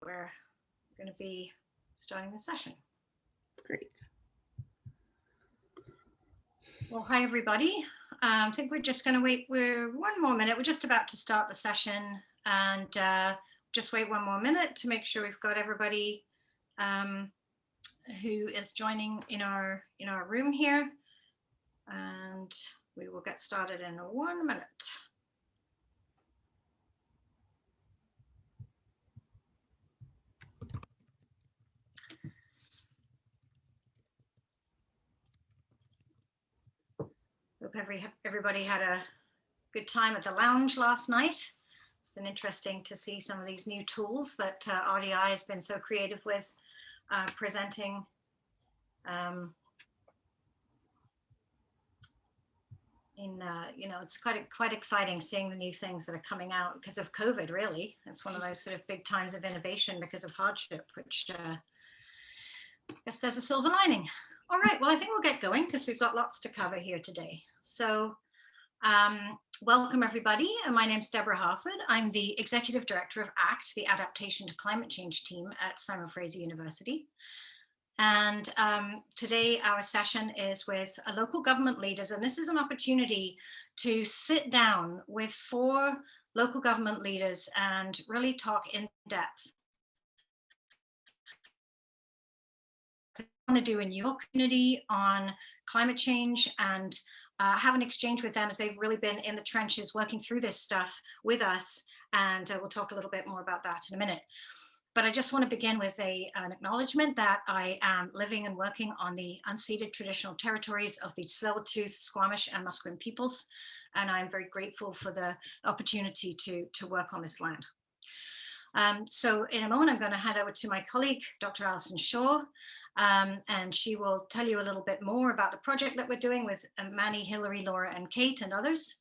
We're going to be starting the session. Great. Well, hi, everybody. I think we're just going to wait. We're 1 more minute. We're just about to start the session, and just wait 1 more minute to make sure we've got everybody who is joining in our room here, and we will get started in 1 minute. Hope everybody had a good time at the lounge last night. It's been interesting to see some of these new tools that RDI has been so creative with presenting. It's quite exciting seeing the new things that are coming out because of COVID, really. It's one of those sort of big times of innovation because of hardship, which I guess there's a silver lining. All right, well, I think we'll get going because we've got lots to cover here today. So welcome, everybody. My name's Deborah Harford. I'm the Executive Director of ACT, the Adaptation to Climate Change team at Simon Fraser University. And today our session is with local government leaders, and this is an opportunity to sit down with 4 local government leaders and really talk in depth to do in your community on climate change and have an exchange with them, as they've really been in the trenches working through this stuff with us, and we'll talk a little bit more about that in a minute. But I just want to begin with an acknowledgement that I am living and working on the unceded traditional territories of the Tsleil-Waututh, Squamish and Musqueam peoples, and I'm very grateful for the opportunity to work on this land. So in a moment, I'm going to hand over to my colleague, Dr. Alison Shaw, and she will tell you a little bit more about the project that we're doing with Manny, Hillary, Laura, and Kate, and others.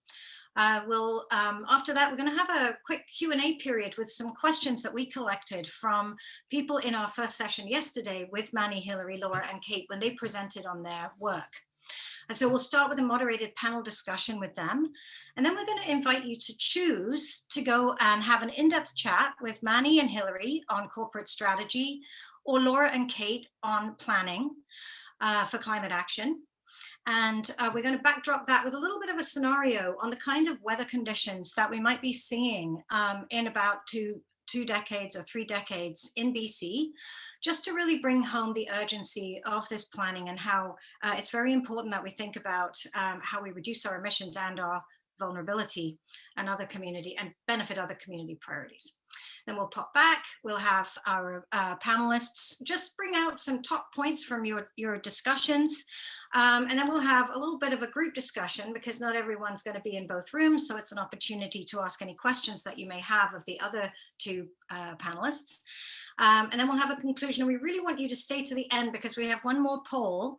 After that, we're going to have a quick Q&A period with some questions that we collected from people in our first session yesterday with Manny, Hillary, Laura, and Kate when they presented on their work. And so we'll start with a moderated panel discussion with them. And then we're going to invite you to choose to go and have an in-depth chat with Manny and Hillary on corporate strategy, or Laura and Kate on planning for climate action. And we're going to backdrop that with a little bit of a scenario on the kind of weather conditions that we might be seeing in about two decades or 3 decades in BC, just to really bring home the urgency of this planning and how it's very important that we think about how we reduce our emissions and our vulnerability and benefit other community priorities. Then we'll pop back, we'll have our panelists just bring out some top points from your discussions. And then we'll have a little bit of a group discussion because not everyone's going to be in both rooms. So it's an opportunity to ask any questions that you may have of the other 2 panelists. And then we'll have a conclusion. And we really want you to stay to the end because we have 1 more poll,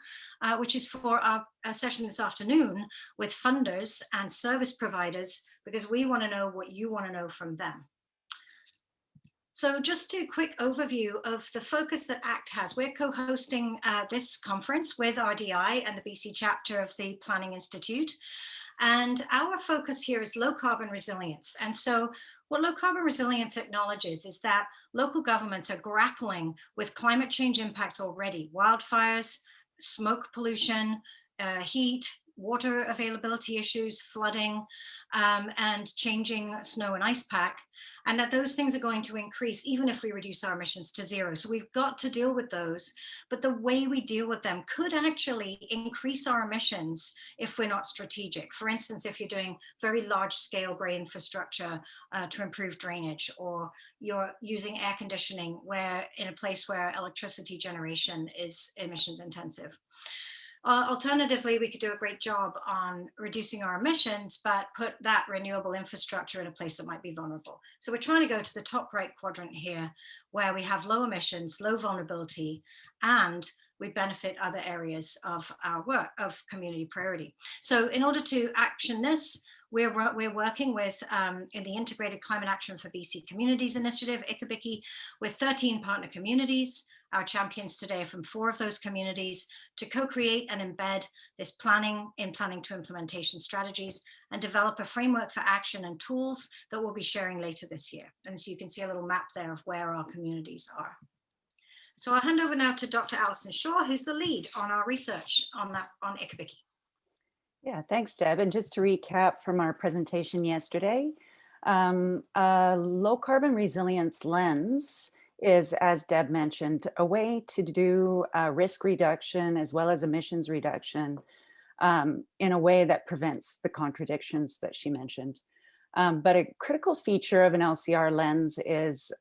which is for our session this afternoon with funders and service providers, because we want to know what you want to know from them. So just a quick overview of the focus that ACT has. We're co-hosting this conference with RDI and the BC chapter of the Planning Institute. And our focus here is low carbon resilience. And so what low carbon resilience acknowledges is that local governments are grappling with climate change impacts already: wildfires, smoke pollution, heat, water availability issues, flooding, and changing snow and ice pack, and that those things are going to increase even if we reduce our emissions to 0. So we've got to deal with those, but the way we deal with them could actually increase our emissions if we're not strategic. For instance, if you're doing very large scale grey infrastructure to improve drainage, or you're using air conditioning in a place where electricity generation is emissions intensive. Alternatively, we could do a great job on reducing our emissions, but put that renewable infrastructure in a place that might be vulnerable. So we're trying to go to the top right quadrant here, where we have low emissions, low vulnerability, and we benefit other areas of our work, of community priority. So in order to action this, we're working with, in the Integrated Climate Action for BC Communities Initiative, ICABCCI, with 13 partner communities. Our champions today are from 4 of those communities to co-create and embed this planning to implementation strategies and develop a framework for action and tools that we'll be sharing later this year. And so you can see a little map there of where our communities are. So I'll hand over now to Dr. Alison Shaw, who's the lead on our research on ICABCCI. Yeah, thanks, Deb. And just to recap from our presentation yesterday, a low carbon resilience lens is, as Deb mentioned, a way to do risk reduction as well as emissions reduction in a way that prevents the contradictions that she mentioned. But a critical feature of an LCR lens is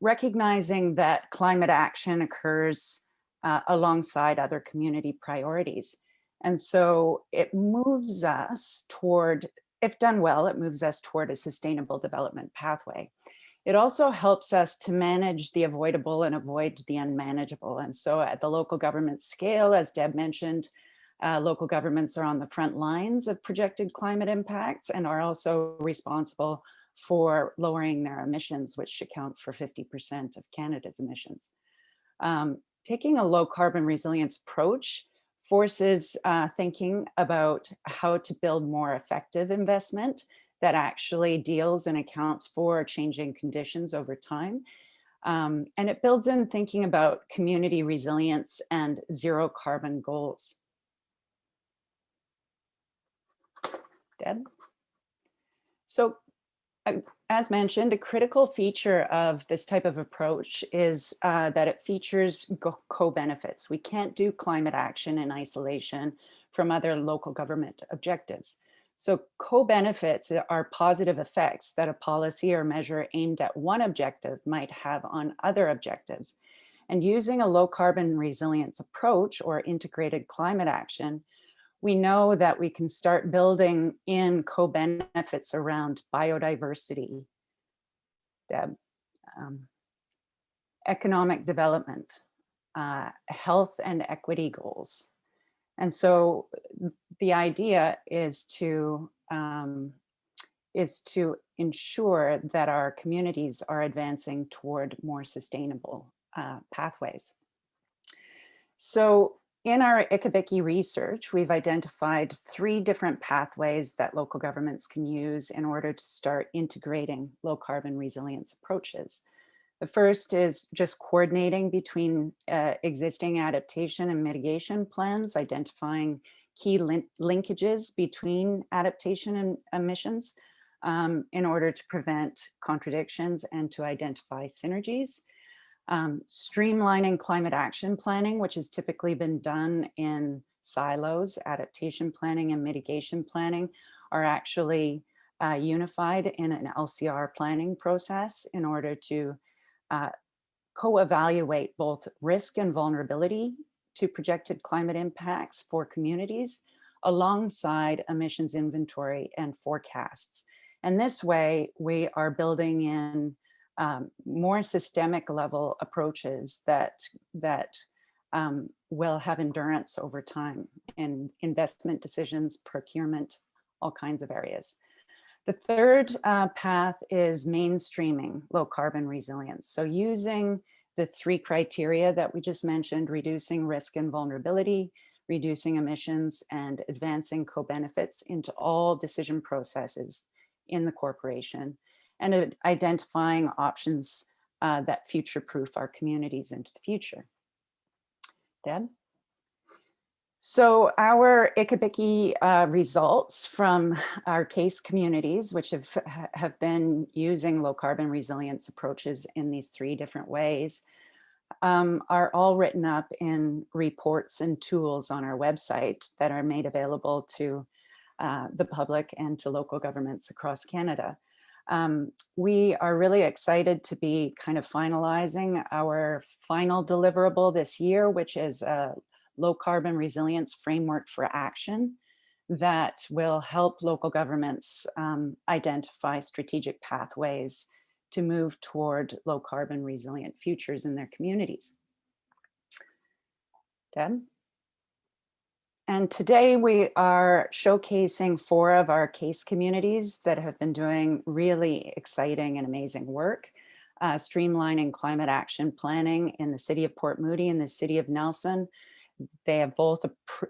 recognizing that climate action occurs alongside other community priorities. And so it moves us toward, if done well, it moves us toward a sustainable development pathway. It also helps us to manage the avoidable and avoid the unmanageable. And so at the local government scale, as Deb mentioned, local governments are on the front lines of projected climate impacts and are also responsible for lowering their emissions, which account for 50% of Canada's emissions. Taking a low carbon resilience approach forces thinking about how to build more effective investment that actually deals and accounts for changing conditions over time. And it builds in thinking about community resilience and zero carbon goals. Deb? So, as mentioned, a critical feature of this type of approach is that it features co-benefits. We can't do climate action in isolation from other local government objectives. So co-benefits are positive effects that a policy or measure aimed at one objective might have on other objectives. And using a low carbon resilience approach or integrated climate action, we know that we can start building in co-benefits around biodiversity, Deb, economic development, health and equity goals. And so the idea is to ensure that our communities are advancing toward more sustainable pathways. So in our ICABCCI research, we've identified 3 different pathways that local governments can use in order to start integrating low carbon resilience approaches. The first is just coordinating between existing adaptation and mitigation plans, identifying key linkages between adaptation and emissions in order to prevent contradictions and to identify synergies. Streamlining climate action planning, which has typically been done in silos. Adaptation planning and mitigation planning are actually unified in an LCR planning process in order to co-evaluate both risk and vulnerability to projected climate impacts for communities alongside emissions inventory and forecasts. And this way we are building in more systemic level approaches that will have endurance over time in investment decisions, procurement, all kinds of areas. The third path is mainstreaming low carbon resilience. So using the 3 criteria that we just mentioned, reducing risk and vulnerability, reducing emissions, and advancing co-benefits into all decision processes in the corporation, and identifying options that future-proof our communities into the future. Deb? So our ICABCCI results from our case communities, which have been using low carbon resilience approaches in these 3 different ways, are all written up in reports and tools on our website that are made available to the public and to local governments across Canada. We are really excited to be kind of finalizing our final deliverable this year, which is a low carbon resilience framework for action that will help local governments identify strategic pathways to move toward low carbon resilient futures in their communities. Deb? And today we are showcasing 4 of our case communities that have been doing really exciting and amazing work. streamlining climate action planning in the city of Port Moody and the city of Nelson. They have both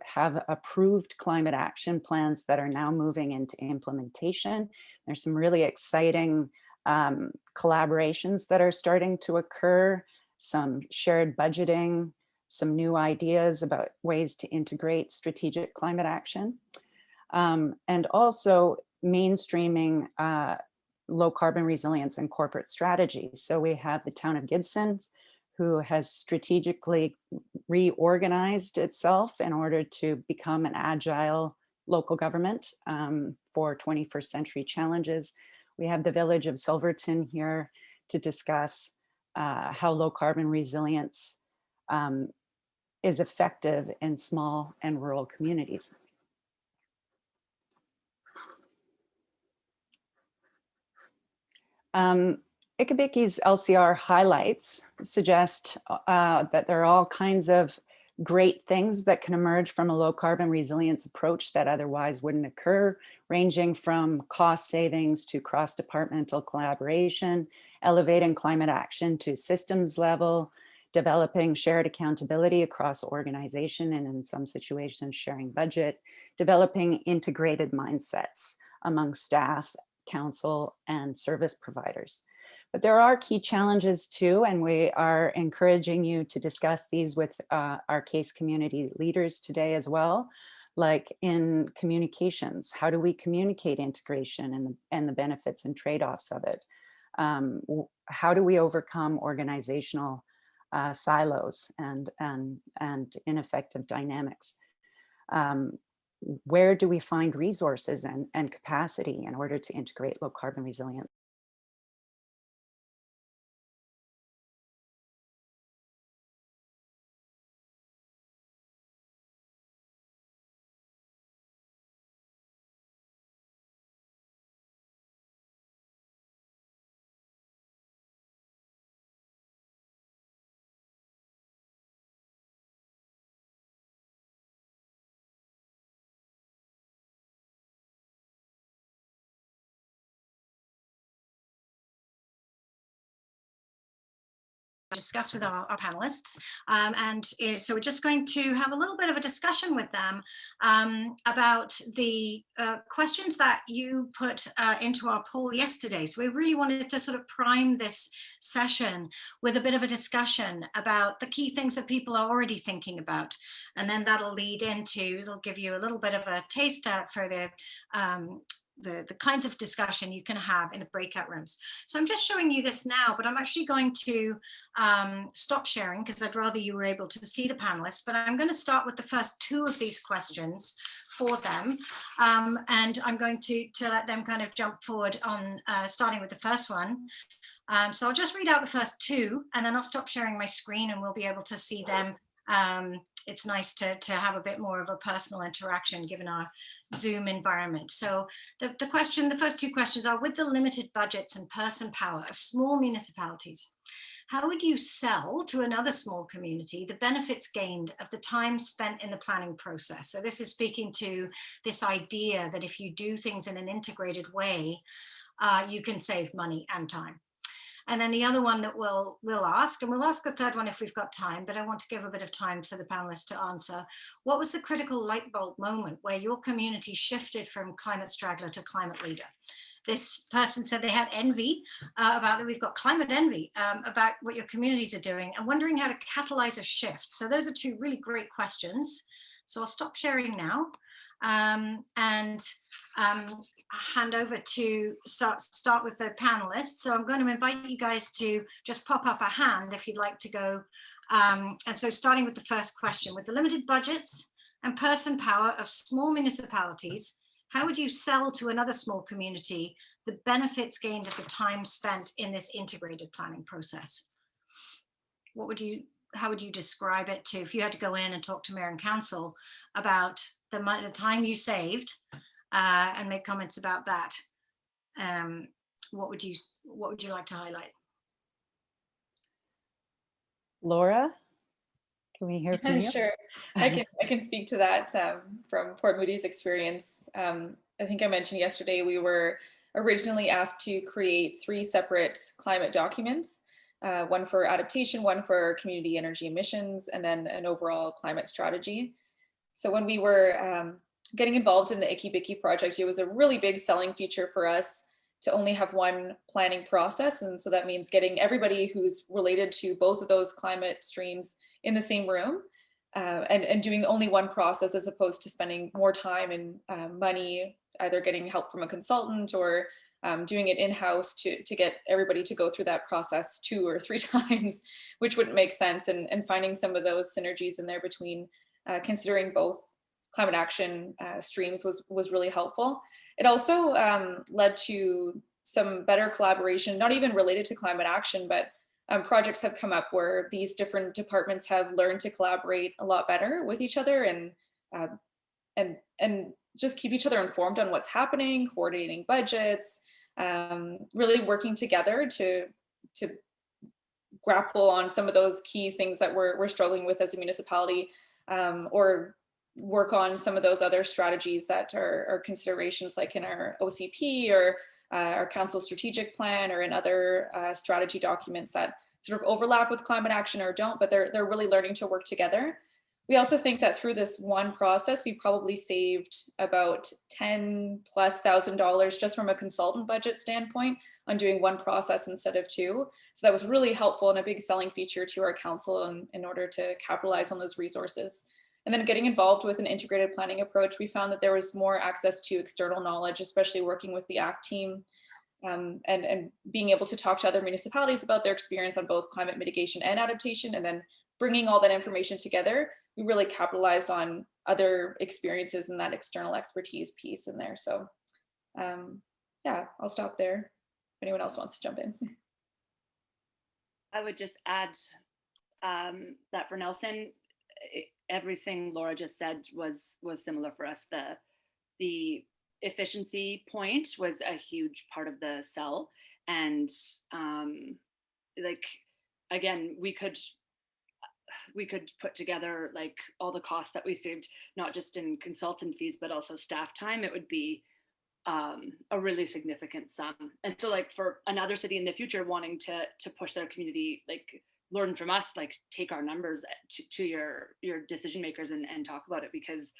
have approved climate action plans that are now moving into implementation. There's some really exciting collaborations that are starting to occur, some shared budgeting, some new ideas about ways to integrate strategic climate action, and also mainstreaming low carbon resilience and corporate strategies. So we have the town of Gibsons, who has strategically reorganized itself in order to become an agile local government for 21st century challenges. We have the village of Silverton here to discuss how low carbon resilience is effective in small and rural communities. ICABCCI's LCR highlights suggest that there are all kinds of great things that can emerge from a low carbon resilience approach that otherwise wouldn't occur, ranging from cost savings to cross-departmental collaboration, elevating climate action to systems level, developing shared accountability across organization and in some situations sharing budget, developing integrated mindsets among staff, council, and service providers. But there are key challenges too, and we are encouraging you to discuss these with our case community leaders today as well, like in communications. How do we communicate integration and the benefits and trade-offs of it? How do we overcome organizational silos and ineffective dynamics? Where do we find resources and capacity in order to integrate low carbon resilience? Discuss with our panelists, so we're just going to have a little bit of a discussion with them about the questions that you put into our poll yesterday. So we really wanted to sort of prime this session with a bit of a discussion about the key things that people are already thinking about, and then that'll lead into, it'll give you a little bit of a taste for the kinds of discussion you can have in the breakout rooms. So I'm just showing you this now, but I'm actually going to stop sharing because I'd rather you were able to see the panelists, but I'm going to start with the first two of these questions for them. And I'm going to let them kind of jump forward on starting with the first one. So I'll just read out the first two and then I'll stop sharing my screen and we'll be able to see them. It's nice to have a bit more of a personal interaction given our Zoom environment. So the first two questions are, with the limited budgets and person power of small municipalities, how would you sell to another small community the benefits gained of the time spent in the planning process? So this is speaking to this idea that if you do things in an integrated way, you can save money and time. And then the other one that we'll ask, and we'll ask the third one if we've got time, but I want to give a bit of time for the panelists to answer. What was the critical light bulb moment where your community shifted from climate straggler to climate leader? This person said they had envy about that. We've got climate envy about what your communities are doing and wondering how to catalyze a shift. So those are two really great questions. So I'll stop sharing now and hand over to start with the panelists. So I'm going to invite you guys to just pop up a hand if you'd like to go. And so starting with the first question, with the limited budgets and person power of small municipalities, how would you sell to another small community the benefits gained of the time spent in this integrated planning process? How would you describe it to, if you had to go in and talk to mayor and council about the time you saved and make comments about that? What would you like to highlight? Laura, can we hear from you? Sure, I can speak to that from Port Moody's experience. I think I mentioned yesterday we were originally asked to create 3 separate climate documents, one for adaptation, one for community energy emissions, and then an overall climate strategy. So when we were getting involved in the ICABCCI project, it was a really big selling feature for us to only have one planning process. And so that means getting everybody who's related to both of those climate streams in the same room, and doing only one process, as opposed to spending more time and money, either getting help from a consultant or doing it in-house to get everybody to go through that process 2 or 3 times, which wouldn't make sense, and finding some of those synergies in there between considering both climate action streams was really helpful. It also led to some better collaboration, not even related to climate action, but projects have come up where these different departments have learned to collaborate a lot better with each other, and just keep each other informed on what's happening, coordinating budgets, really working together to grapple on some of those key things that we're struggling with as a municipality, or work on some of those other strategies that are considerations, like in our OCP or our council strategic plan, or in other strategy documents that sort of overlap with climate action or don't, but they're really learning to work together. We also think that through this one process, we probably saved about $10,000+ just from a consultant budget standpoint on doing one process instead of 2. So that was really helpful and a big selling feature to our council in order to capitalize on those resources. And then getting involved with an integrated planning approach, we found that there was more access to external knowledge, especially working with the ACT team, and being able to talk to other municipalities about their experience on both climate mitigation and adaptation, and then bringing all that information together. We really capitalized on other experiences and that external expertise piece in there. So yeah, I'll stop there if anyone else wants to jump in. I would just add that for Nelson, everything Laura just said was similar for us. The efficiency point was a huge part of the sell, and like, again, we could put together like all the costs that we saved, not just in consultant fees, but also staff time. It would be a really significant sum. And so, like, for another city in the future wanting to push their community, like, learn from us, like, take our numbers to your decision makers and talk about it, because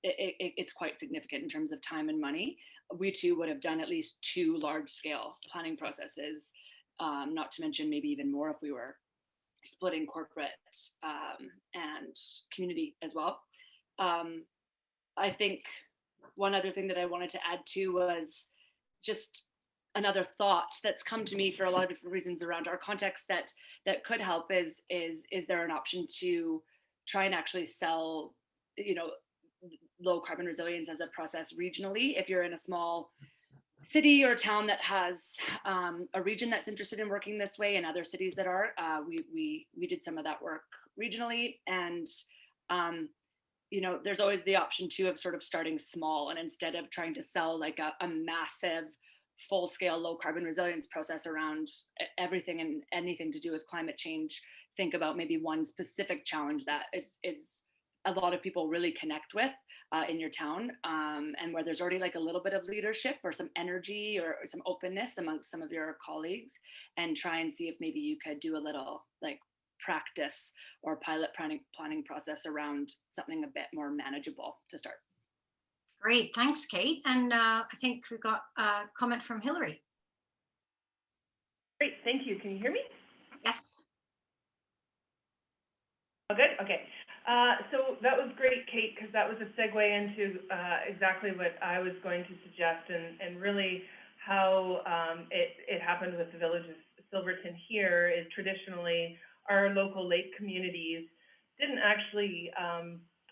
it's quite significant in terms of time and money. We too would have done at least 2 large scale planning processes, not to mention maybe even more if we were splitting corporate and community as well. I think one other thing that I wanted to add to was just another thought that's come to me for a lot of different reasons around our context that could help is there an option to try and actually sell, low carbon resilience as a process regionally? If you're in a small city or town that has a region that's interested in working this way, and other cities that are, we did some of that work regionally, and there's always the option too of sort of starting small, and instead of trying to sell like a massive full-scale low carbon resilience process around everything and anything to do with climate change, think about maybe one specific challenge that is a lot of people really connect with in your town, and where there's already like a little bit of leadership or some energy or some openness amongst some of your colleagues, and try and see if maybe you could do a little like practice or pilot planning process around something a bit more manageable to start. Great, thanks, Kate. And I think we've got a comment from Hillary. Great, thank you. Can you hear me? Yes. Oh, good, okay. So that was great, Kate, because that was a segue into exactly what I was going to suggest, and really how it happened with the village of Silverton here is traditionally our local lake communities didn't actually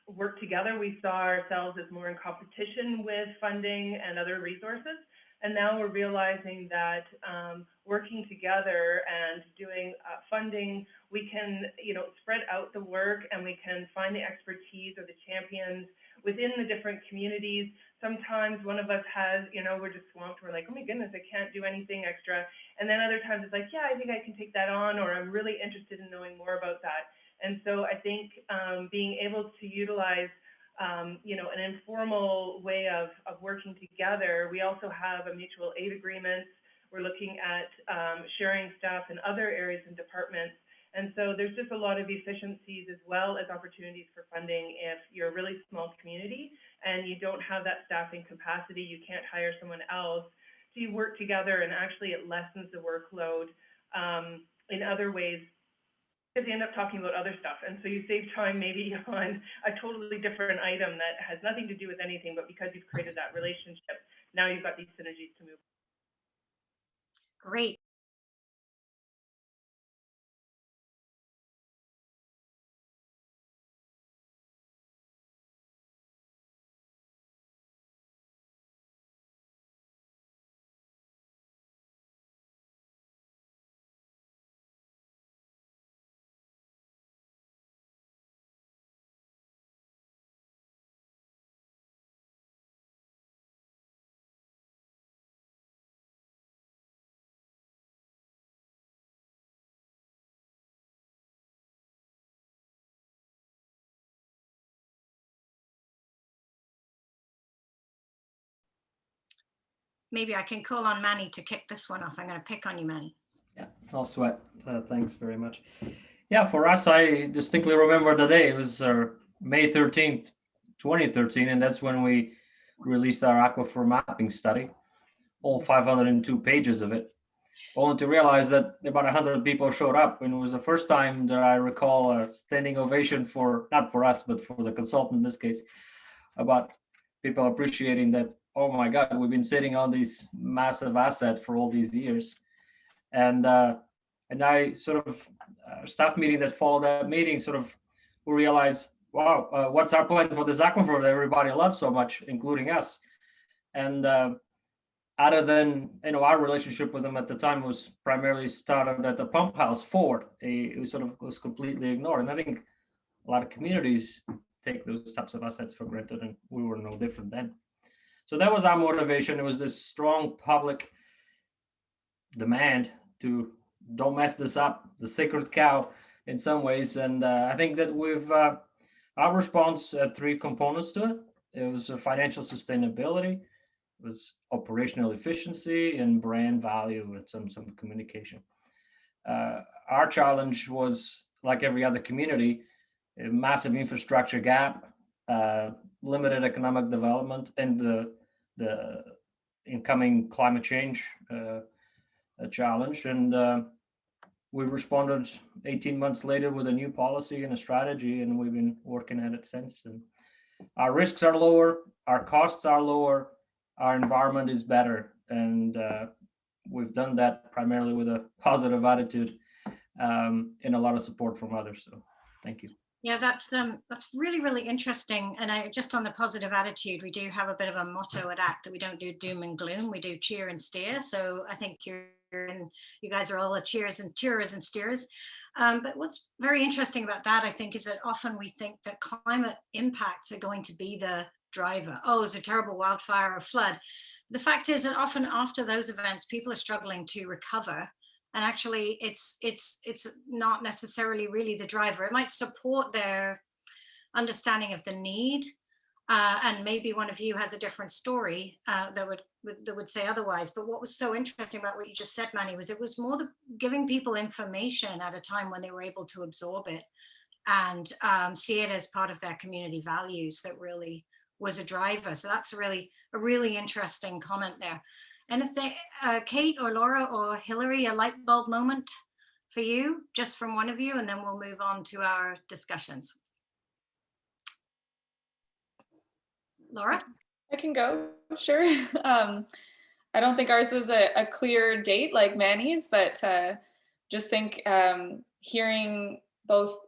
work together. We saw ourselves as more in competition with funding and other resources. And now we're realizing that working together and doing funding, we can, spread out the work, and we can find the expertise or the champions within the different communities. Sometimes one of us has, we're just swamped. We're like, oh my goodness, I can't do anything extra. And then other times it's like, yeah, I think I can take that on, or I'm really interested in knowing more about that. And so I think being able to utilize an informal way of working together. We also have a mutual aid agreement. We're looking at sharing staff in other areas and departments. And so there's just a lot of efficiencies as well as opportunities for funding. If you're a really small community and you don't have that staffing capacity, you can't hire someone else. So you work together, and actually it lessens the workload in other ways, because you end up talking about other stuff. And so you save time maybe on a totally different item that has nothing to do with anything, but because you've created that relationship, now you've got these synergies to move. Great. Maybe I can call on Manny to kick this one off. I'm going to pick on you, Manny. Yeah, no sweat. Thanks very much. Yeah, for us, I distinctly remember the day. It was May 13th, 2013, and that's when we released our aquifer mapping study, all 502 pages of it, only to realize that about 100 people showed up. And it was the first time that I recall a standing ovation for, not for us, but for the consultant in this case, about people appreciating that, oh my God, we've been sitting on these massive asset for all these years. And I sort of, staff meeting that followed that meeting, sort of, we realized, wow, what's our plan for this aquifer that everybody loves so much, including us? And other than, our relationship with them at the time was primarily started at the pump house, Ford. It sort of was completely ignored. And I think a lot of communities take those types of assets for granted, and we were no different then. So that was our motivation. It was this strong public demand to don't mess this up, the sacred cow in some ways. And I think that our response had three components to it. It was financial sustainability, it was operational efficiency, and brand value with some communication. Our challenge was, like every other community, a massive infrastructure gap, limited economic development, and the incoming climate change challenge. And we responded 18 months later with a new policy and a strategy, and we've been working at it since. And our risks are lower, our costs are lower, our environment is better, and we've done that primarily with a positive attitude and a lot of support from others. So thank you. Yeah, that's really, really interesting. And just on the positive attitude, we do have a bit of a motto at ACT that we don't do doom and gloom, we do cheer and steer. So I think you guys are all cheerers and steers. But what's very interesting about that, I think, is that often we think that climate impacts are going to be the driver. Oh, it's a terrible wildfire or flood. The fact is that often after those events, people are struggling to recover. And actually, it's not necessarily really the driver. It might support their understanding of the need, and maybe one of you has a different story that would say otherwise. But what was so interesting about what you just said, Manny, was it was more giving people information at a time when they were able to absorb it and see it as part of their community values that really was a driver. So that's a really interesting comment there. Anything, Kate or Laura or Hillary, a light bulb moment for you, just from one of you, and then we'll move on to our discussions. Laura? I can go, sure. I don't think ours was a clear date like Manny's, but just think hearing both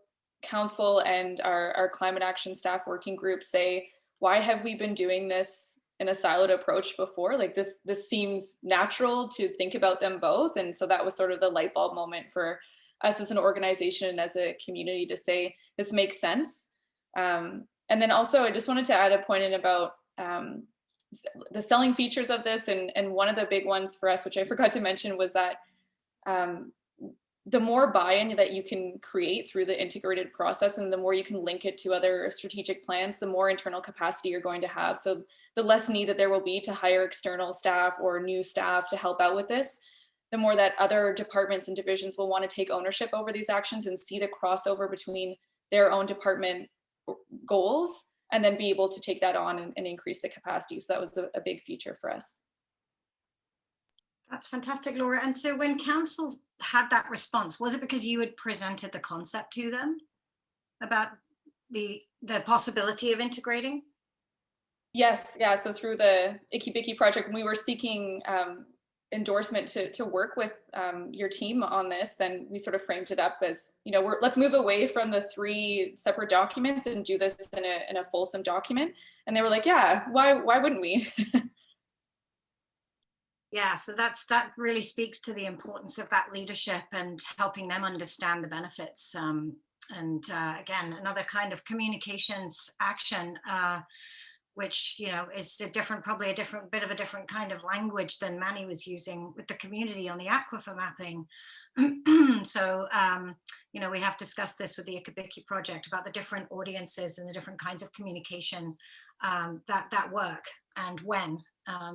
council and our climate action staff working group say, why have we been doing this in a siloed approach before? Like this seems natural to think about them both. And so that was sort of the light bulb moment for us as an organization and as a community to say, this makes sense. And then also I just wanted to add a point in about the selling features of this. And one of the big ones for us, which I forgot to mention, was that the more buy-in that you can create through the integrated process, and the more you can link it to other strategic plans, the more internal capacity you're going to have. So the less need that there will be to hire external staff or new staff to help out with this, the more that other departments and divisions will want to take ownership over these actions and see the crossover between their own department goals, and then be able to take that on and increase the capacity. So that was a big feature for us. That's fantastic, Laura. And so when council had that response, was it because you had presented the concept to them about the possibility of integrating? Yes, yeah. So through the ICABCCI project, we were seeking endorsement to work with your team on this. Then we sort of framed it up as, you know, let's move away from the 3 separate documents and do this in a fulsome document. And they were like, yeah, why wouldn't we? Yeah, so that really speaks to the importance of that leadership and helping them understand the benefits. Again, another kind of communications action, which, you know, is probably a bit of a different kind of language than Manny was using with the community on the aquifer mapping. So, you know, we have discussed this with the ICABCCI project about the different audiences and the different kinds of communication that work and when.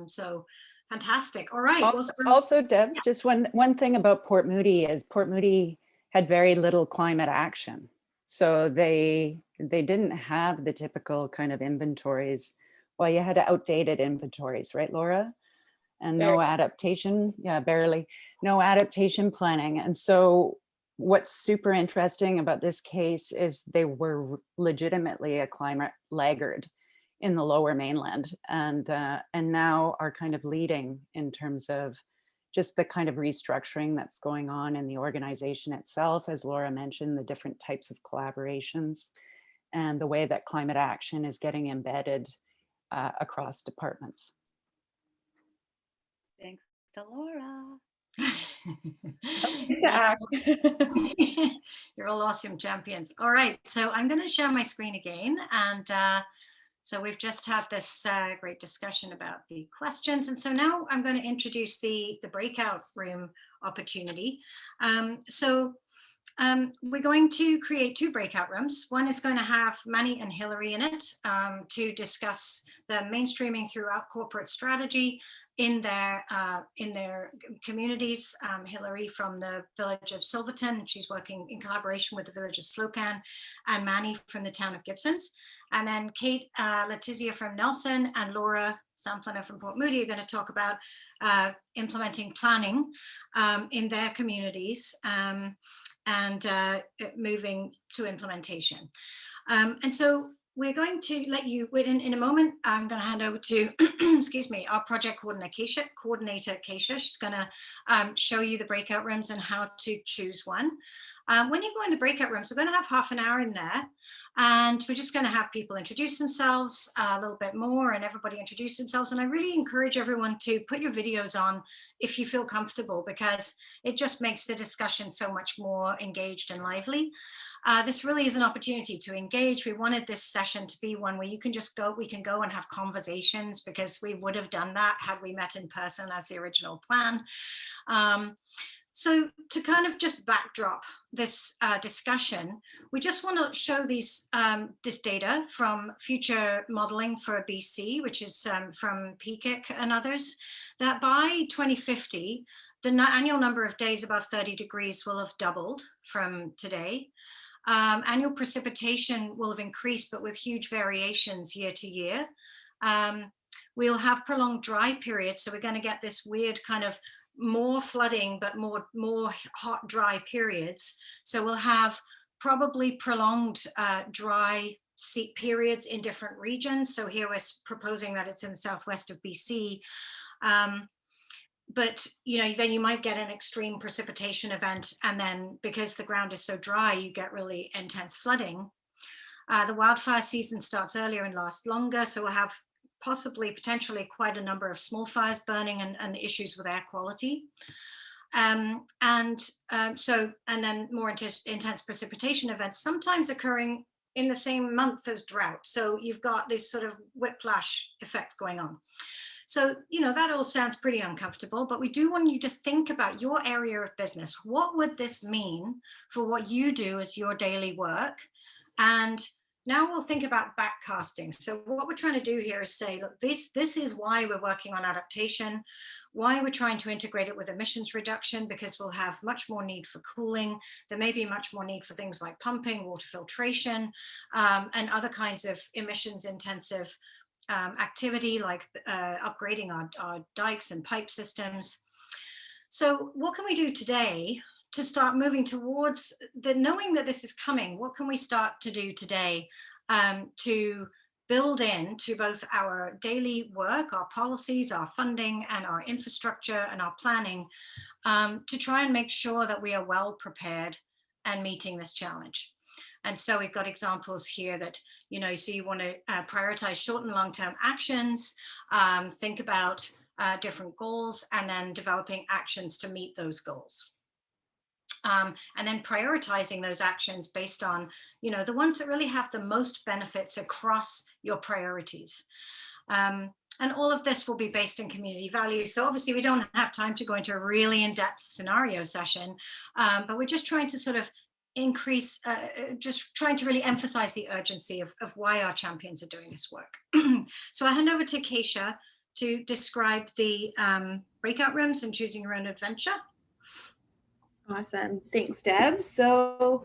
So fantastic. All right. Also, Deb, yeah. Just one thing about Port Moody is Port Moody had very little climate action. So they didn't have the typical kind of inventories. Well, you had outdated inventories, right, Laura? And no adaptation, barely, no adaptation planning. And so what's super interesting about this case is they were legitimately a climate laggard in the Lower Mainland, and now are kind of leading in terms of just the kind of restructuring that's going on in the organization itself. As Laura mentioned, the different types of collaborations and the way that climate action is getting embedded across departments. Thanks to Laura. You're all awesome champions. All right, so I'm going to share my screen again, and so we've just had this great discussion about the questions, and so now I'm going to introduce the breakout room opportunity. We're going to create 2 breakout rooms. One is going to have Manny and Hillary in it to discuss the mainstreaming throughout corporate strategy in their communities. Hillary from the village of Silverton, she's working in collaboration with the village of Slocan, and Manny from the town of Gibsons. And then Kate Letizia from Nelson and Laura Sampliner from Port Moody are going to talk about implementing planning in their communities and moving to implementation. And so we're going to let you, in a moment, I'm going to hand over to, excuse me, our project coordinator, Keisha. She's going to show you the breakout rooms and how to choose one. When you go in the breakout rooms, we're going to have half an hour in there, and we're just going to have people introduce themselves a little bit more, and everybody introduce themselves. And I really encourage everyone to put your videos on if you feel comfortable, because it just makes the discussion so much more engaged and lively. This really is an opportunity to engage. We wanted this session to be one where you can just go, we can go and have conversations, because we would have done that had we met in person as the original plan. So to kind of just backdrop this discussion, we just want to show these this data from future modeling for BC, which is from PCIC and others, that by 2050, the annual number of days above 30 degrees will have doubled from today. Annual precipitation will have increased, but with huge variations year to year. We'll have prolonged dry periods, so we're going to get this weird kind of more flooding, but more hot, dry periods. So we'll have probably prolonged dry periods in different regions. So here we're proposing that it's in the southwest of BC. But you know, then you might get an extreme precipitation event, and then because the ground is so dry, you get really intense flooding. The wildfire season starts earlier and lasts longer, so we'll have potentially quite a number of small fires burning and issues with air quality. And then more intense precipitation events, sometimes occurring in the same month as drought. So you've got this sort of whiplash effect going on. So, that all sounds pretty uncomfortable, but we do want you to think about your area of business. What would this mean for what you do as your daily work? And now we'll think about backcasting. So what we're trying to do here is say, look, this is why we're working on adaptation, why we're trying to integrate it with emissions reduction, because we'll have much more need for cooling. There may be much more need for things like pumping, water filtration, and other kinds of emissions intensive activity, like upgrading our dikes and pipe systems. So what can we do today to start moving towards knowing that this is coming? What can we start to do today to build into both our daily work, our policies, our funding, and our infrastructure and our planning to try and make sure that we are well prepared and meeting this challenge? And so we've got examples here that, so you want to prioritize short and long-term actions, think about different goals, and then developing actions to meet those goals. And then prioritizing those actions based on, the ones that really have the most benefits across your priorities. And all of this will be based in community values. So obviously we don't have time to go into a really in-depth scenario session, but we're just trying to sort of increase, just trying to really emphasize the urgency of why our champions are doing this work. So I hand over to Keisha to describe the breakout rooms and choosing your own adventure. Awesome. Thanks, Deb. So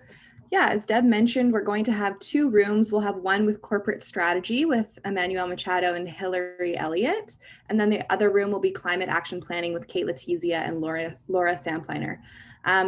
yeah, as Deb mentioned, we're going to have 2 rooms. We'll have one with corporate strategy with Emanuel Machado and Hillary Elliott. And then the other room will be climate action planning with Kate Letizia and Laura Sampliner.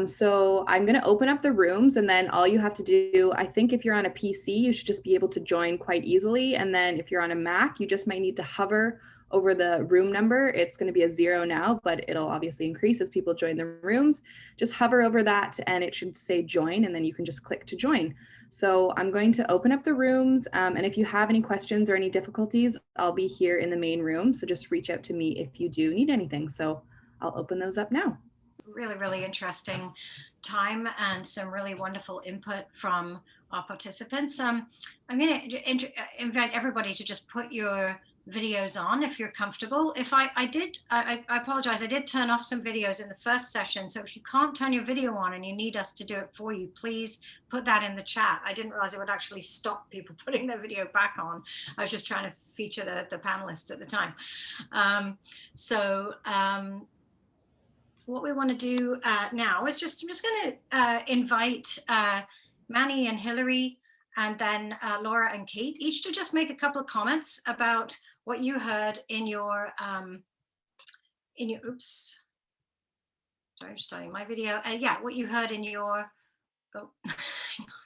So I'm going to open up the rooms, and then all you have to do, I think if you're on a PC, you should just be able to join quite easily. And then if you're on a Mac, you just might need to hover over the room number. It's going to be a 0 now, but it'll obviously increase as people join the rooms. Just hover over that and it should say join, and then you can just click to join. So I'm going to open up the rooms, and if you have any questions or any difficulties, I'll be here in the main room. So just reach out to me if you do need anything. So I'll open those up now. Really, really interesting time and some really wonderful input from our participants. I'm going to invite everybody to just put your videos on if you're comfortable. If I apologize, I did turn off some videos in the first session. So if you can't turn your video on and you need us to do it for you, please put that in the chat. I didn't realize it would actually stop people putting their video back on. I was just trying to feature the panelists at the time. What we want to do now is I'm just going to invite Manny and Hillary, and then Laura and Kate, each to just make a couple of comments about what you heard in your oops, sorry, I'm starting my video. Yeah, what you heard in your, oh,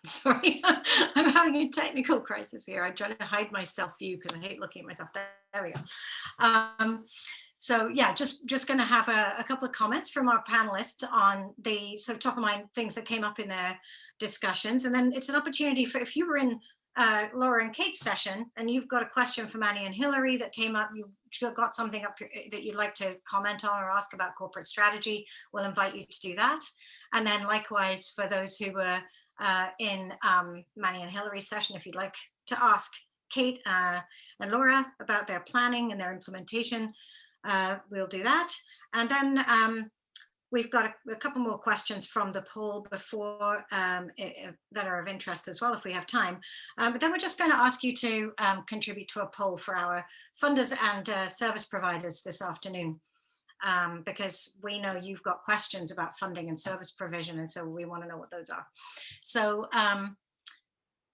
sorry, I'm having a technical crisis here. I'm trying to hide my self view because I hate looking at myself. There we go. So yeah, just going to have a couple of comments from our panelists on the sort of top of mind things that came up in their discussions. And then it's an opportunity for, if you were in Laura and Kate's session and you've got a question from Annie and Hillary that came up, you've got something up that you'd like to comment on or ask about corporate strategy, we'll invite you to do that. And then likewise for those who were in Manny and Hillary's session, if you'd like to ask Kate and Laura about their planning and their implementation, we'll do that. And then we've got a couple more questions from the poll before that are of interest as well, if we have time. But then we're just going to ask you to contribute to a poll for our funders and service providers this afternoon, because we know you've got questions about funding and service provision, and so we want to know what those are. So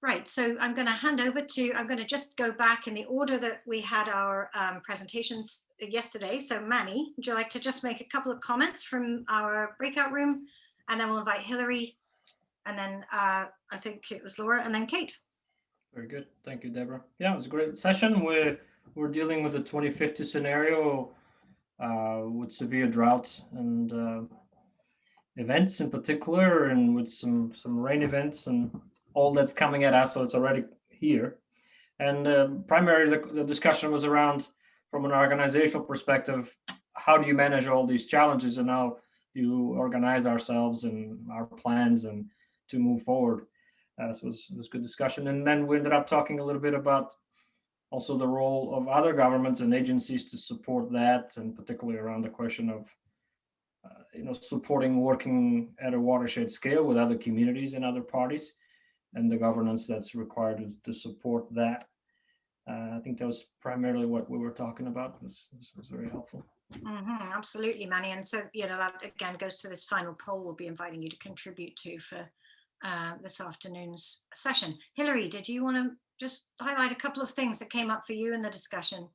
right, so I'm going to hand over to, I'm going to just go back in the order that we had our presentations yesterday. So Manny, would you like to just make a couple of comments from our breakout room, and then we'll invite Hillary, and then I think it was Laura, and then Kate. Very good, thank you, Deborah. Yeah, it was a great session. We're dealing with the 2050 scenario with severe drought and events in particular, and with some rain events and all that's coming at us, so it's already here. And primarily the discussion was around, from an organizational perspective, how do you manage all these challenges and how you organize ourselves and our plans and to move forward. So it was good discussion. And then we ended up talking a little bit about also the role of other governments and agencies to support that, and particularly around the question of supporting working at a watershed scale with other communities and other parties, and the governance that's required to support that. I think that was primarily what we were talking about. It was very helpful. Absolutely, Manny. And so, that again goes to this final poll we'll be inviting you to contribute to for this afternoon's session. Hilary, did you want to just highlight a couple of things that came up for you in the discussion?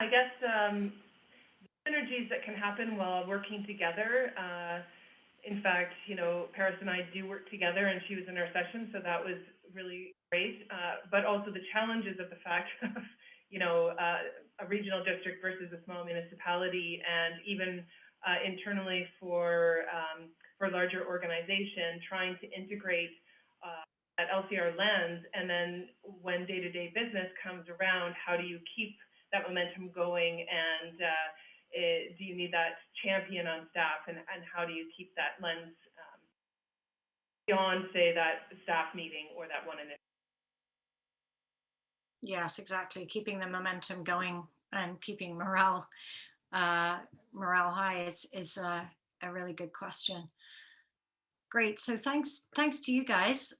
I guess synergies that can happen while working together. In fact, Paris and I do work together, and she was in our session, so that was really great. But also the challenges of the fact of, a regional district versus a small municipality, and even internally for larger organization, trying to integrate that LCR lens, and then when day-to-day business comes around, how do you keep that momentum going, and do you need that champion on staff, and how do you keep that lens beyond, say, that staff meeting or that one initiative? Yes, exactly. Keeping the momentum going and keeping morale high is a really good question. Great. So thanks to you guys.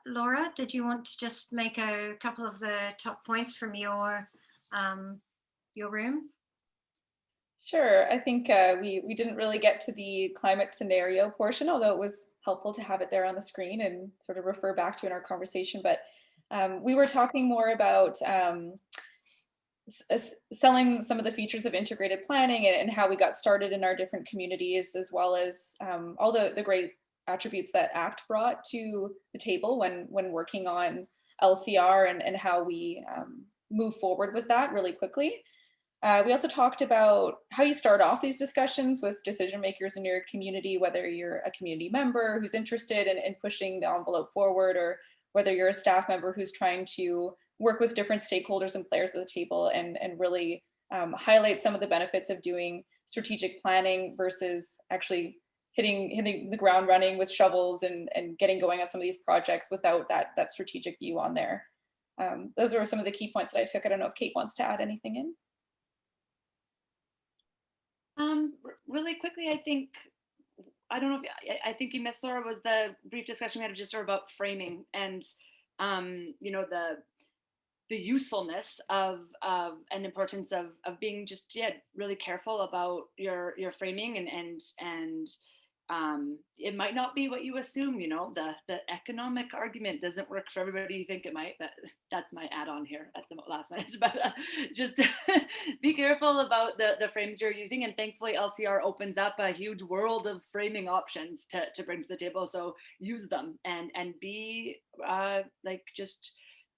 Laura, did you want to just make a couple of the top points from your room? Sure. I think we didn't really get to the climate scenario portion, although it was helpful to have it there on the screen and sort of refer back to in our conversation. But we were talking more about selling some of the features of integrated planning and how we got started in our different communities, as well as all the great attributes that ACT brought to the table when working on LCR, and how we move forward with that really quickly. We also talked about how you start off these discussions with decision makers in your community, whether you're a community member who's interested in pushing the envelope forward, or whether you're a staff member who's trying to work with different stakeholders and players at the table, and really highlight some of the benefits of doing strategic planning versus actually hitting the ground running with shovels and getting going on some of these projects without that strategic view on there. Those were some of the key points that I took. I don't know if Kate wants to add anything in. Really quickly, I don't know if I think you missed, Laura, was the brief discussion we had just sort of about framing and the usefulness of and importance of being just really careful about your framing, and it might not be what you assume. The economic argument doesn't work for everybody you think it might, but that's my add-on here at the last minute. But just be careful about the frames you're using, and thankfully LCR opens up a huge world of framing options to bring to the table, so use them and be just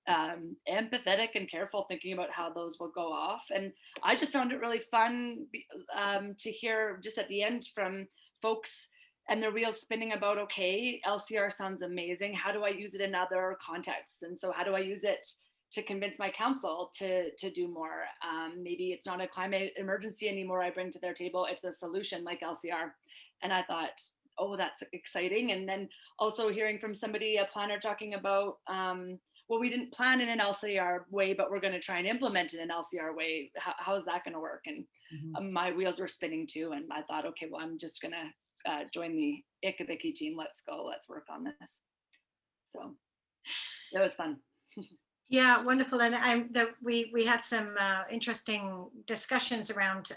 empathetic and careful thinking about how those will go off. And I just found it really fun to hear just at the end from folks and the real spinning about, okay, LCR sounds amazing, how do I use it in other contexts? And so how do I use it to convince my council to do more? Maybe it's not a climate emergency anymore I bring to their table, it's a solution like LCR. And I thought, oh, that's exciting. And then also hearing from somebody, a planner, talking about, well, we didn't plan in an LCR way, but we're going to try and implement it in an LCR way. How is that going to work? And my wheels were spinning too. And I thought, okay, well, I'm just going to join the ICABCCI team. Let's go. Let's work on this. So it was fun. Yeah, wonderful. And we had some interesting discussions around,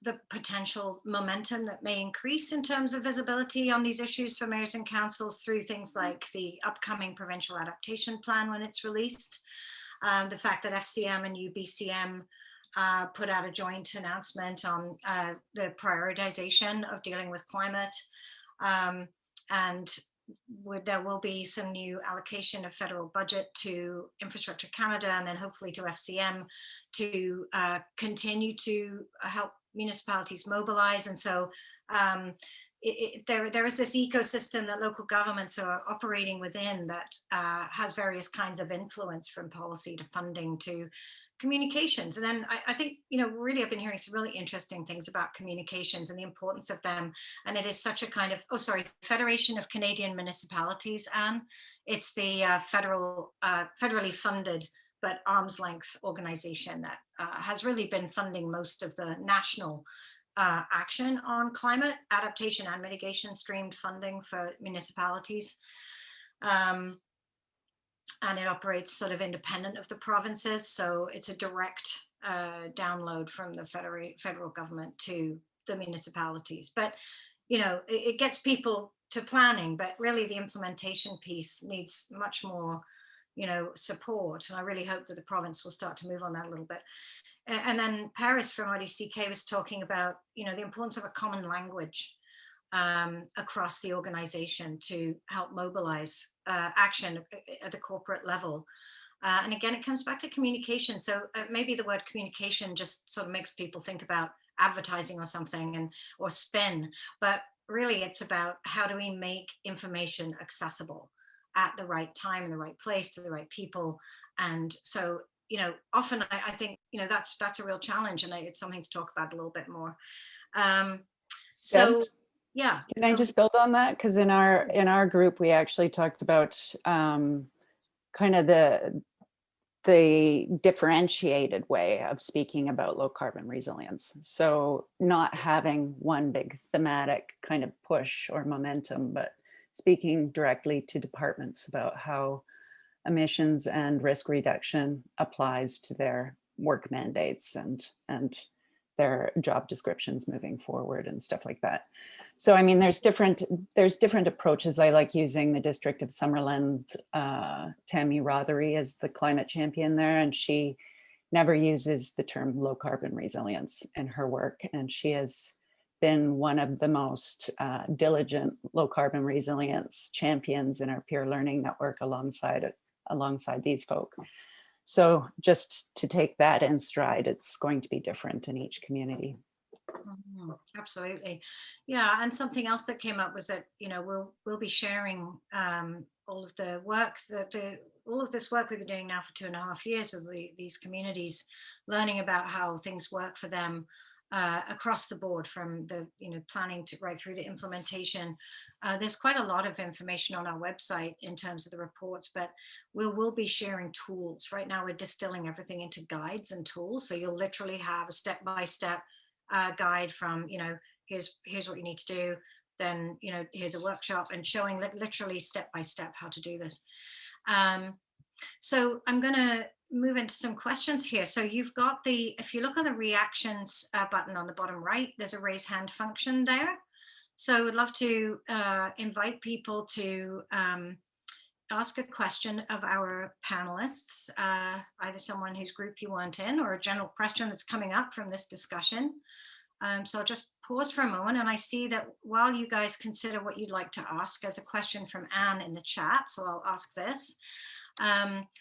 the potential momentum that may increase in terms of visibility on these issues for mayors and councils through things like the upcoming provincial adaptation plan when it's released, the fact that FCM and UBCM put out a joint announcement on the prioritization of dealing with climate, and there will be some new allocation of federal budget to Infrastructure Canada, and then hopefully to FCM to continue to help municipalities mobilize. And so there is this ecosystem that local governments are operating within that has various kinds of influence, from policy to funding to communications. And then I think, really I've been hearing some really interesting things about communications and the importance of them. And it is such a kind of, Federation of Canadian Municipalities, Anne. It's the federally funded but arm's length organization that has really been funding most of the national action on climate adaptation and mitigation, streamed funding for municipalities. And it operates sort of independent of the provinces. So it's a direct download from the federal government to the municipalities. But, it gets people to planning, but really the implementation piece needs much more, support. And I really hope that the province will start to move on that a little bit. And then Paris from ICABCCI was talking about, the importance of a common language across the organization to help mobilize action at the corporate level. And again, it comes back to communication. So maybe the word communication just sort of makes people think about advertising or something or spin, but really it's about how do we make information accessible at the right time, in the right place, to the right people. And so, often I think, that's a real challenge, and it's something to talk about a little bit more. So, yeah. Can I just build on that? Because in our group, we actually talked about kind of the differentiated way of speaking about low carbon resilience. So not having one big thematic kind of push or momentum, but speaking directly to departments about how emissions and risk reduction applies to their work mandates and their job descriptions moving forward and stuff like that. So, I mean, there's different approaches. I like using the District of Summerland, Tammy Rothery as the climate champion there, and she never uses the term low carbon resilience in her work. And she has been one of the most diligent low carbon resilience champions in our peer learning network alongside these folk. So just to take that in stride, it's going to be different in each community. Absolutely. Yeah. And something else that came up was that, we'll be sharing all of the work all of this work we've been doing now for 2.5 years with these communities, learning about how things work for them across the board, from the planning to right through to implementation. There's quite a lot of information on our website in terms of the reports, but we'll be sharing tools. Right now we're distilling everything into guides and tools, so you'll literally have a step-by-step guide from here's what you need to do, then here's a workshop, and showing literally step-by-step how to do this. So I'm going to move into some questions here. So you've got if you look on the reactions button on the bottom right, there's a raise hand function there. So I would love to invite people to ask a question of our panelists, either someone whose group you weren't in or a general question that's coming up from this discussion. So I'll just pause for a moment, and I see that while you guys consider what you'd like to ask, there's a question from Anne in the chat, so I'll ask this.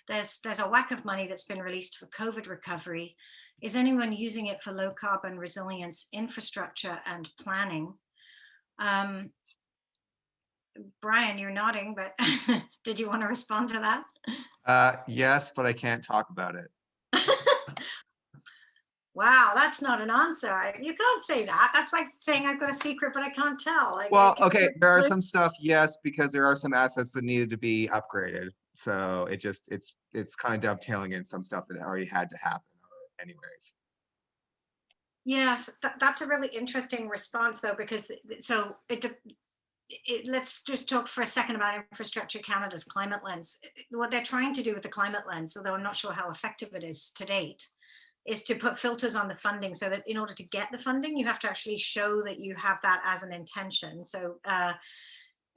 There's a whack of money that's been released for COVID recovery. Is anyone using it for low carbon resilience infrastructure and planning? Brian, you're nodding, but did you want to respond to that? Yes, but I can't talk about it. Wow, that's not an answer. You can't say that. That's like saying I've got a secret, but I can't tell. Like, well, okay, there are some stuff, yes, because there are some assets that needed to be upgraded. So it's kind of dovetailing in some stuff that already had to happen anyways. Yes, that's a really interesting response, though, because let's just talk for a second about Infrastructure Canada's climate lens. What they're trying to do with the climate lens, although I'm not sure how effective it is to date, is to put filters on the funding, so that in order to get the funding, you have to actually show that you have that as an intention. So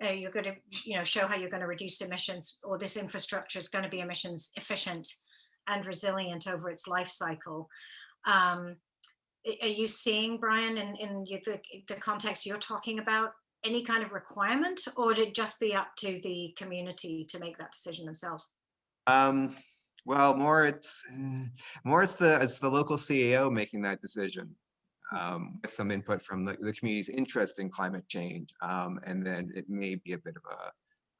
you're going to, show how you're going to reduce emissions, or this infrastructure is going to be emissions efficient and resilient over its life cycle. Are you seeing, Brian, in the context you're talking about, any kind of requirement, or would it just be up to the community to make that decision themselves? Well, more it's the local CAO making that decision, with some input from the community's interest in climate change, and then it may be a bit of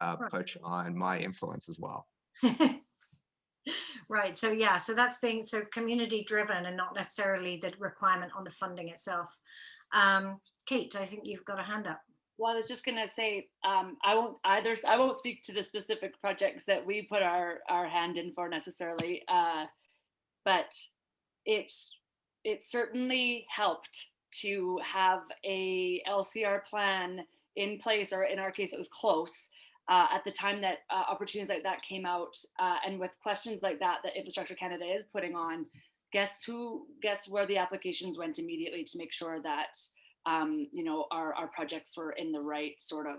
a push on my influence as well. Right. So yeah, so that's being so community driven and not necessarily the requirement on the funding itself. Kate, I think you've got a hand up. Well, I was just gonna say, I won't speak to the specific projects that we put our hand in for necessarily, but it certainly helped to have a LCR plan in place, or in our case, it was close at the time that opportunities like that came out, and with questions like that that Infrastructure Canada is putting on, guess where the applications went immediately to make sure that you know, our projects were in the right sort of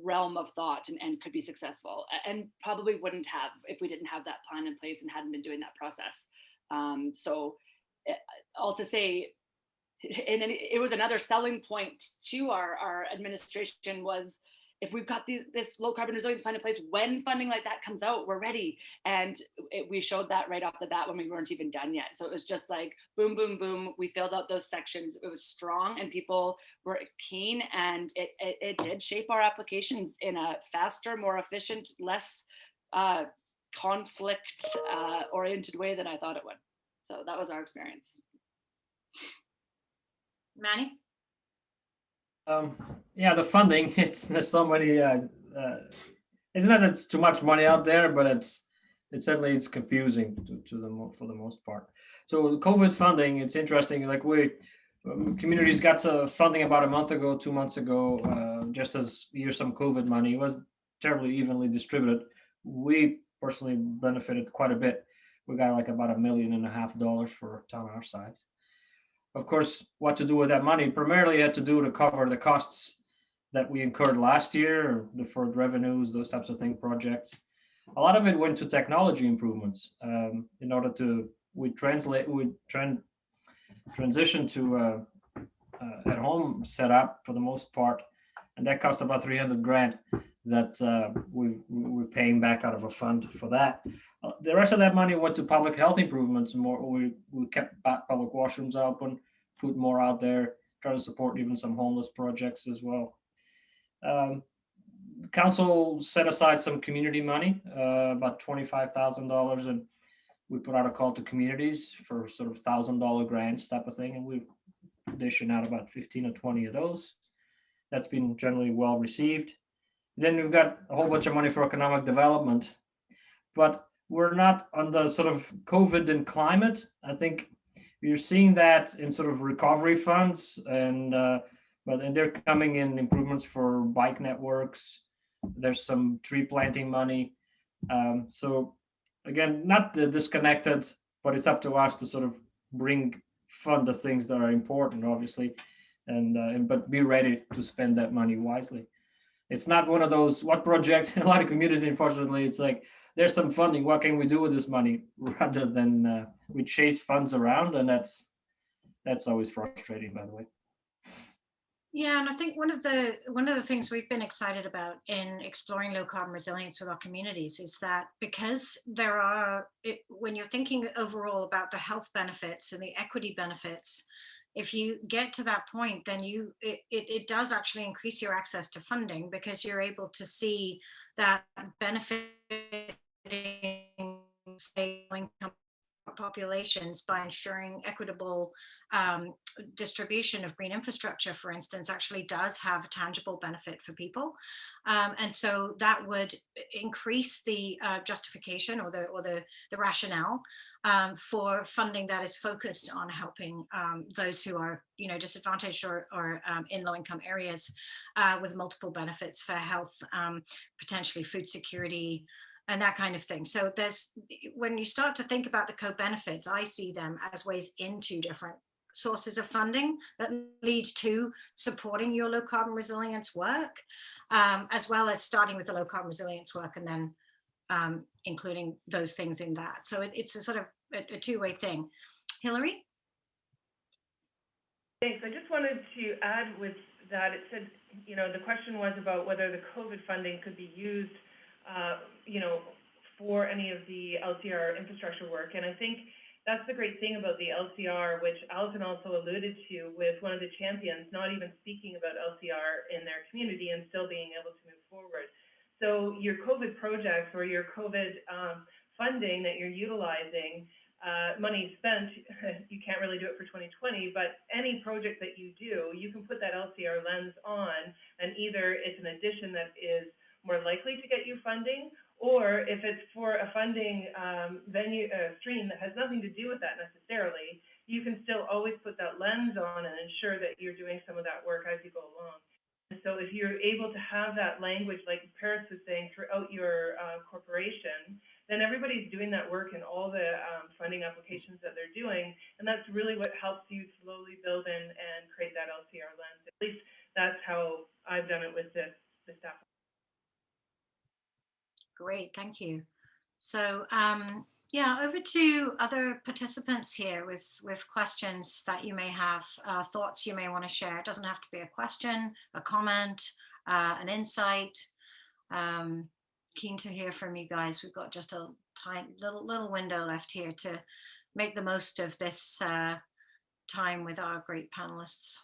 realm of thought and could be successful, and probably wouldn't have if we didn't have that plan in place and hadn't been doing that process. So all to say, and it was another selling point to our administration was, if we've got this low carbon resilience plan in place, when funding like that comes out, we're ready. And we showed that right off the bat when we weren't even done yet. So it was just like, boom, boom, boom. We filled out those sections. It was strong and people were keen, and it did shape our applications in a faster, more efficient, less conflict oriented way than I thought it would. So that was our experience. Manny? Yeah, the funding, there's so many, it's not that it's too much money out there, but it's certainly it's confusing for the most part. So the COVID funding, it's interesting, like communities got funding about a month ago, 2 months ago, just as here's some COVID money. It wasn't terribly evenly distributed. We personally benefited quite a bit. We got like about $1.5 million for a town our size. Of course, what to do with that money primarily had to do to cover the costs that we incurred last year, or deferred revenues, those types of things, projects. A lot of it went to technology improvements in order to transition to at home setup for the most part, and that cost about $300,000 that we're paying back out of a fund for that. The rest of that money went to public health improvements. We kept public washrooms open, put more out there, try to support even some homeless projects as well. Council set aside some community money, about $25,000, and we put out a call to communities for sort of $1,000 grants type of thing, and we dishing out about 15 or 20 of those. That's been generally well received. Then we've got a whole bunch of money for economic development, but we're not on the sort of COVID and climate. I think you're seeing that in sort of recovery funds, and they're coming in improvements for bike networks. There's some tree planting money. So again, not disconnected, but it's up to us to sort of fund the things that are important, obviously, but be ready to spend that money wisely. It's not one of those, what project, in a lot of communities, unfortunately, it's like, there's some funding, what can we do with this money, rather than we chase funds around, and that's always frustrating, by the way. Yeah, and I think one of the things we've been excited about in exploring low carbon resilience with our communities is that because when you're thinking overall about the health benefits and the equity benefits, if you get to that point, then it does actually increase your access to funding, because you're able to see that benefiting, say, income populations by ensuring equitable distribution of green infrastructure, for instance, actually does have a tangible benefit for people. And so that would increase the justification or the rationale for funding that is focused on helping those who are, disadvantaged or in low income areas with multiple benefits for health, potentially food security, and that kind of thing. So when you start to think about the co-benefits, I see them as ways into different sources of funding that lead to supporting your low carbon resilience work, as well as starting with the low carbon resilience work and then including those things in that. So it's a sort of a two-way thing. Hillary? Thanks. I just wanted to add with that, it said, the question was about whether the COVID funding could be used for any of the LCR infrastructure work. And I think that's the great thing about the LCR, which Alison also alluded to with one of the champions, not even speaking about LCR in their community and still being able to move forward. So your COVID projects or your COVID funding that you're utilizing, money spent, you can't really do it for 2020, but any project that you do, you can put that LCR lens on, and either it's an addition that is more likely to get you funding, or if it's for a funding stream that has nothing to do with that necessarily, you can still always put that lens on and ensure that you're doing some of that work as you go along. And so if you're able to have that language, like Paris was saying, throughout your corporation, then everybody's doing that work in all the funding applications that they're doing. And that's really what helps you slowly build in and create that LCR lens. At least that's how I've done it with the staff. Great, thank you. So yeah, over to other participants here with questions that you may have, thoughts you may want to share. It doesn't have to be a question, a comment, an insight. Keen to hear from you guys. We've got just a tiny little window left here to make the most of this time with our great panelists.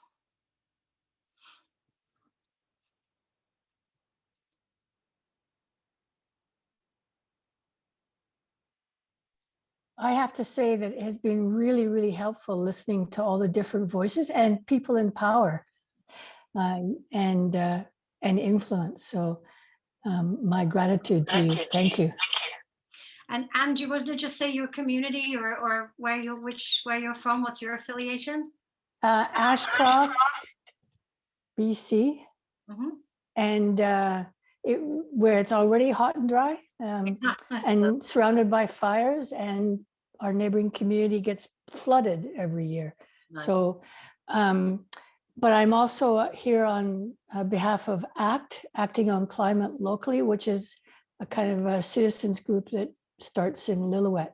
I have to say that it has been really, really helpful listening to all the different voices and people in power and influence. So my gratitude to you. Thank you. And you want to just say your community or where you're from? What's your affiliation? Ashcroft, BC, and where it's already hot and dry. And surrounded by fires, and our neighboring community gets flooded every year. Right. So, but I'm also here on behalf of ACT, Acting on Climate Locally, which is a kind of a citizens group that starts in Lillooet.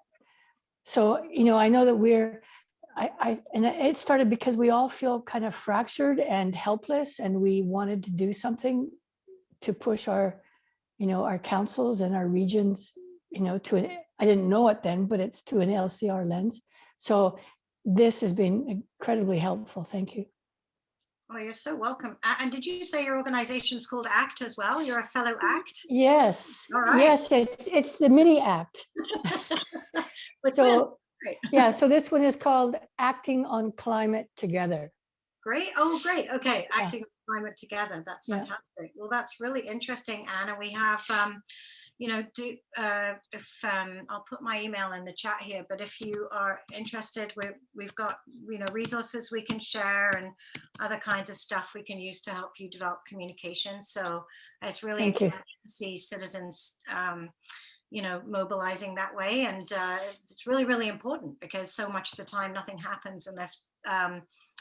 So, you know, I know that and it started because we all feel kind of fractured and helpless, and we wanted to do something to push our councils and our regions, I didn't know it then, but it's to an LCR lens. So this has been incredibly helpful. Thank you. Oh, you're so welcome. And did you say your organization is called ACT as well? You're a fellow ACT? Yes. All right. Yes, it's the mini ACT. So yeah, so this one is called Acting on Climate Together. Great. Oh, great. Okay. Acting on Climate Together. That's fantastic. Yeah. Well, that's really interesting, Anna. We have, I'll put my email in the chat here, but if you are interested, we've got, resources we can share and other kinds of stuff we can use to help you develop communication. So it's really exciting to see citizens, mobilizing that way. And it's really, really important because so much of the time nothing happens unless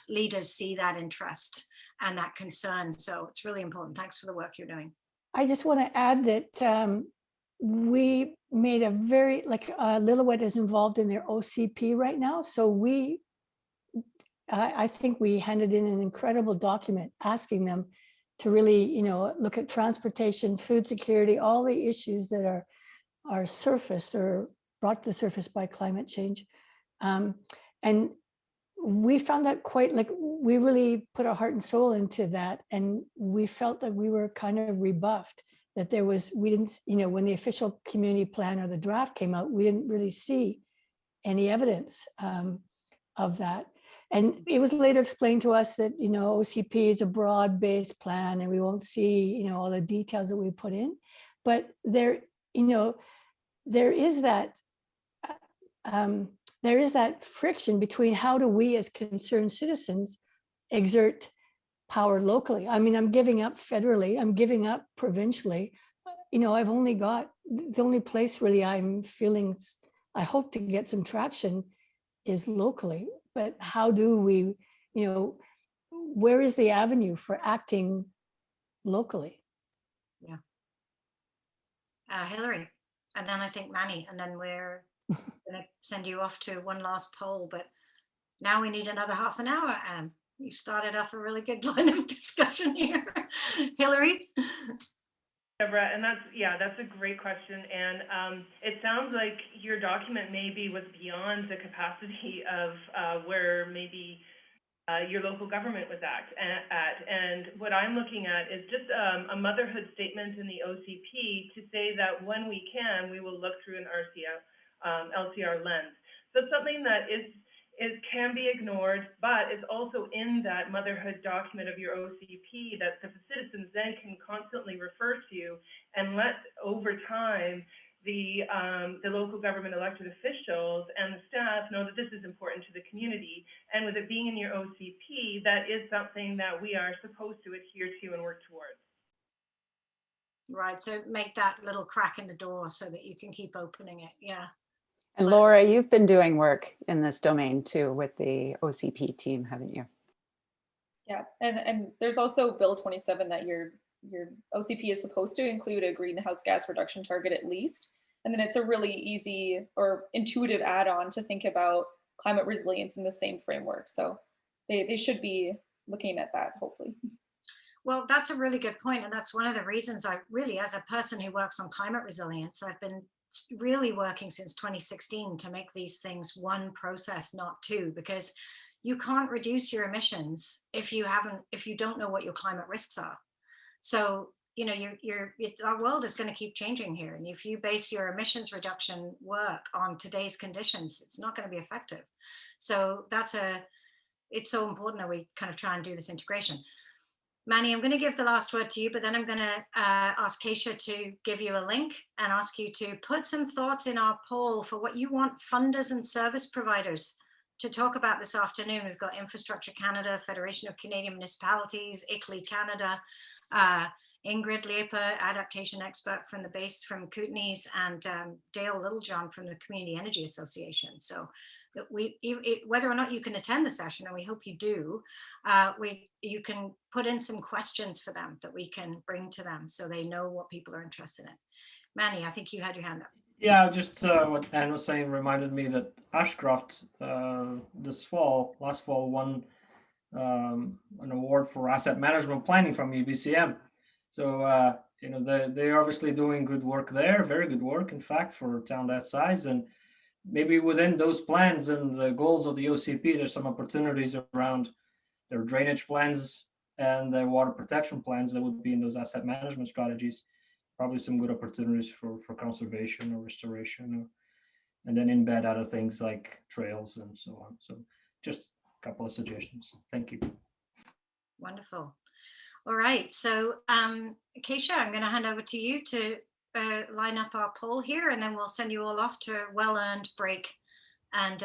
leaders see that interest and that concern. So it's really important. Thanks for the work you're doing. I just want to add that we made a very, Lillooet is involved in their OCP right now. So I think we handed in an incredible document asking them to really, look at transportation, food security, all the issues that are surfaced or brought to the surface by climate change. And we found that we really put our heart and soul into that. And we felt that we were kind of rebuffed, that we didn't, when the official community plan or the draft came out, we didn't really see any evidence of that. And it was later explained to us that, OCP is a broad-based plan and we won't see, all the details that we put in. But there is that friction between how do we as concerned citizens exert power locally. I mean, I'm giving up federally, I'm giving up provincially. I've only got, the only place really I'm feeling, I hope to get some traction is locally. But how do we, where is the avenue for acting locally? Yeah. Hillary, and then I think Manny, and then we're going to send you off to one last poll, but now we need another half an hour, and you started off a really good line of discussion here. Hillary? Deborah, and that's a great question, and it sounds like your document maybe was beyond the capacity of where maybe your local government was at. And what I'm looking at is just a motherhood statement in the OCP to say that when we can, we will look through an LCR lens. So it's something that can be ignored, but is also in that motherhood document of your OCP that the citizens then can constantly refer to, and let over time the local government elected officials and the staff know that this is important to the community. And with it being in your OCP, that is something that we are supposed to adhere to and work towards. Right, so make that little crack in the door so that you can keep opening it, yeah. And Laura, you've been doing work in this domain too with the OCP team, haven't you? Yeah, and there's also Bill 27 that your OCP is supposed to include a greenhouse gas reduction target at least. And then it's a really easy or intuitive add-on to think about climate resilience in the same framework. So they should be looking at that, hopefully. Well, that's a really good point. And that's one of the reasons I really, as a person who works on climate resilience, I've been really working since 2016 to make these things one process, not two, because you can't reduce your emissions if you don't know what your climate risks are. So, you know, our world is going to keep changing here. And if you base your emissions reduction work on today's conditions, it's not going to be effective. So it's so important that we kind of try and do this integration. Manny, I'm going to give the last word to you, but then I'm going to ask Keisha to give you a link and ask you to put some thoughts in our poll for what you want funders and service providers to talk about this afternoon. We've got Infrastructure Canada, Federation of Canadian Municipalities, ICLEI Canada, Ingrid Leper, adaptation expert from the base from Kootenays, and Dale Littlejohn from the Community Energy Association. So that whether or not you can attend the session, and we hope you do, you can put in some questions for them that we can bring to them so they know what people are interested in. Manny, I think you had your hand up. Yeah, just what Anne was saying reminded me that Ashcroft last fall won an award for asset management planning from EBCM. So you know, they're obviously doing good work there, very good work, in fact, for a town that size. And maybe within those plans and the goals of the OCP, there's some opportunities around their drainage plans and their water protection plans that would be in those asset management strategies. Probably some good opportunities for conservation or restoration, and then embed other things like trails and so on. So just a couple of suggestions. Thank you. Wonderful. All right, so Keisha, I'm going to hand over to you to line up our poll here, and then we'll send you all off to a well-earned break and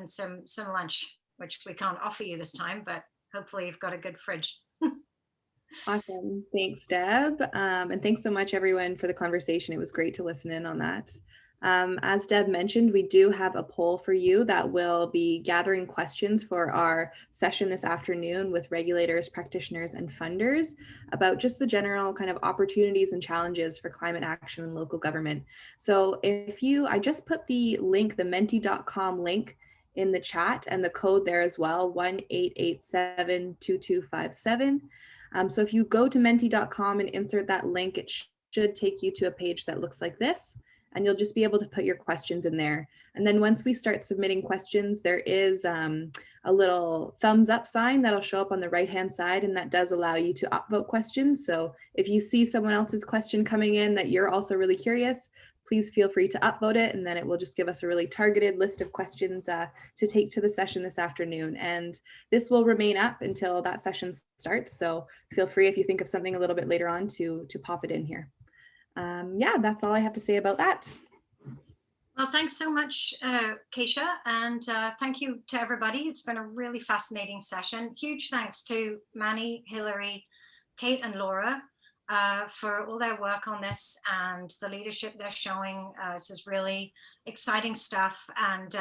some lunch, which we can't offer you this time, but hopefully you've got a good fridge. Awesome. Thanks, Deb. And thanks so much, everyone, for the conversation. It was great to listen in on that. As Deb mentioned, we do have a poll for you that will be gathering questions for our session this afternoon with regulators, practitioners, and funders about just the general kind of opportunities and challenges for climate action in local government. So I just put the link, the menti.com link, in the chat, and the code there as well, 1-887-2257. So if you go to menti.com and insert that link, it should take you to a page that looks like this, and you'll just be able to put your questions in there. And then once we start submitting questions, there is a little thumbs up sign that'll show up on the right-hand side, and that does allow you to upvote questions. So if you see someone else's question coming in that you're also really curious, please feel free to upvote it, and then it will just give us a really targeted list of questions to take to the session this afternoon. And this will remain up until that session starts. So feel free, if you think of something a little bit later on, to pop it in here. Yeah, that's all I have to say about that. Well, thanks so much, Keisha, and thank you to everybody. It's been a really fascinating session. Huge thanks to Manny, Hillary, Kate, and Laura for all their work on this and the leadership they're showing. This is really exciting stuff, and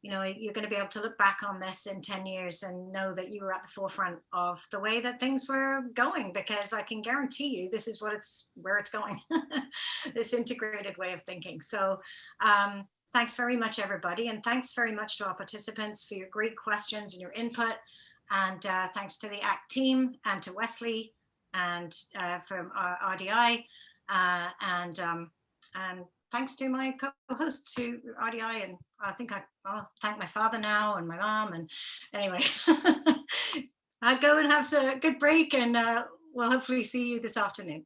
you know, you're going to be able to look back on this in 10 years and know that you were at the forefront of the way that things were going, because I can guarantee you this is where it's going, this integrated way of thinking. So thanks very much, everybody, and thanks very much to our participants for your great questions and your input, and thanks to the ACT team and to Wesley and from RDI, and thanks to my co-hosts who RDI, and I think I'll thank my father now and my mom, and anyway, Go and have a good break, and we'll hopefully see you this afternoon.